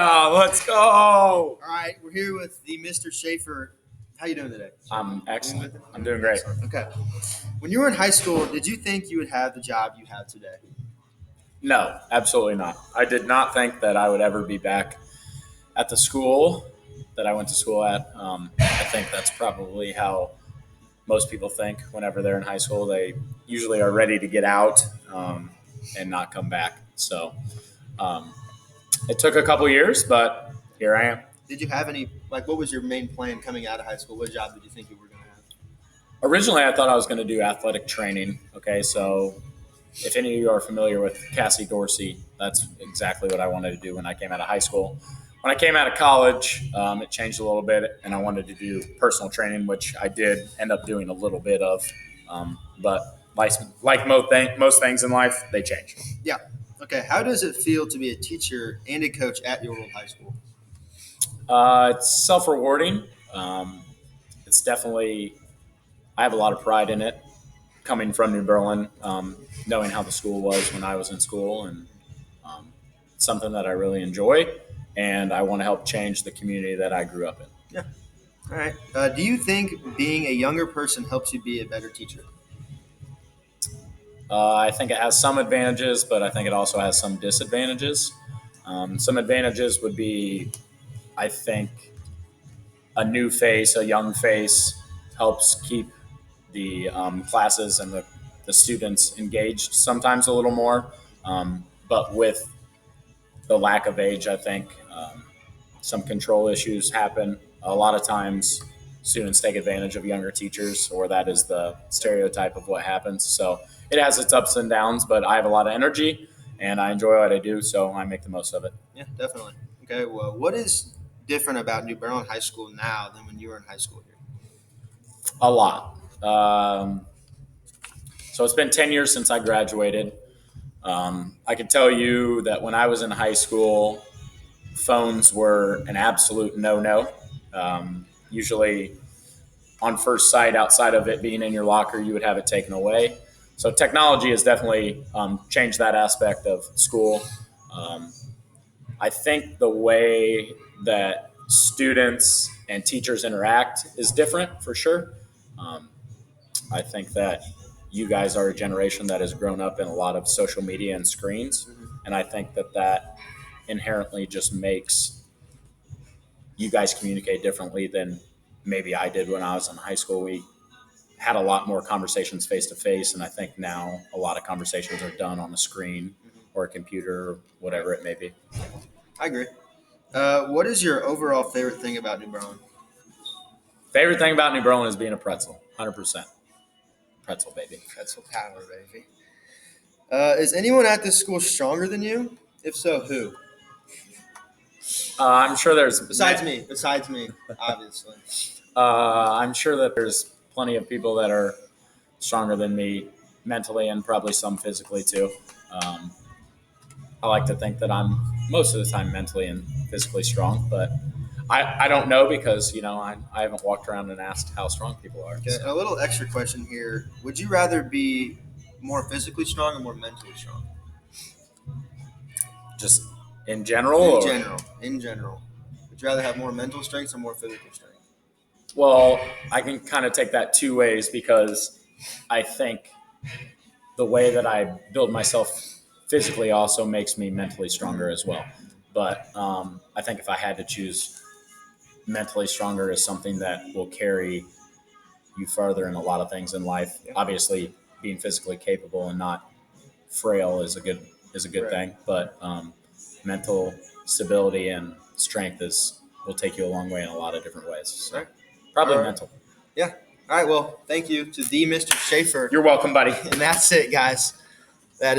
Let's go. All right, we're here with the Mr. Shafer. How you doing today? I'm excellent. I'm doing great. Okay. When you were in high school, did you think you would have the job you have today? No, absolutely not. I did not think that I would ever be back at the school that I went to school at. I think that's probably how most people think whenever they're in high school. They usually are ready to get out and not come back. So um, it took a couple years, but here I am. Did you have any, what was your main plan coming out of high school? What job did you think you were going to have? Originally, I thought I was going to do athletic training. Okay, so if any of you are familiar with Cassie Dorsey, that's exactly what I wanted to do when I came out of high school. When I came out of college, it changed a little bit, and I wanted to do personal training, which I did end up doing a little bit of. But like most things in life, they change. Yeah. Okay. How does it feel to be a teacher and a coach at your old high school? It's self-rewarding. It's definitely, I have a lot of pride in it coming from New Berlin, knowing how the school was when I was in school, and something that I really enjoy, and I want to help change the community that I grew up in. Yeah. All right. Do you think being a younger person helps you be a better teacher? I think it has some advantages, but I think it also has some disadvantages. Some advantages would be, I think, a new face, a young face, helps keep the classes and the students engaged sometimes a little more. But with the lack of age, I think some control issues happen. A lot of times, students take advantage of younger teachers, or that is the stereotype of what happens. So it has its ups and downs, but I have a lot of energy and I enjoy what I do, so I make the most of it. Yeah, definitely. Okay. Well, what is different about New Berlin High School now than when you were in high school here? A lot. So it's been 10 years since I graduated. I can tell you that when I was in high school, phones were an absolute no-no. Usually on first sight, outside of it being in your locker, you would have it taken away. So technology has definitely changed that aspect of school. I think the way that students and teachers interact is different for sure. I think that you guys are a generation that has grown up in a lot of social media and screens. And I think that inherently just makes you guys communicate differently than maybe I did when I was in high school. We had a lot more conversations face to face, and I think now a lot of conversations are done on a screen or a computer or whatever it may be. I agree. What is your overall favorite thing about New Berlin? Favorite thing about New Berlin is being a pretzel, 100%. Pretzel, baby. Pretzel power, baby. Is anyone at this school stronger than you? If so, who? I'm sure there's Besides me, obviously. I'm sure that there's plenty of people that are stronger than me mentally and probably some physically too. I like to think that I'm most of the time mentally and physically strong, but I don't know because, I haven't walked around and asked how strong people are. Okay, So. a little extra question here. Would you rather be more physically strong or more mentally strong? Just in general? In general. Would you rather have more mental strength or more physical strength? Well, I can kind of take that two ways because I think the way that I build myself physically also makes me mentally stronger as well. But I think if I had to choose, mentally stronger is something that will carry you further in a lot of things in life. Yeah. Obviously, being physically capable and not frail is a good Right. thing. But mental stability and strength will take you a long way in a lot of different ways. So Right. probably All right. mental. Yeah. All right. Well, thank you to the Mr. Shafer. You're welcome, buddy. And that's it, guys. That is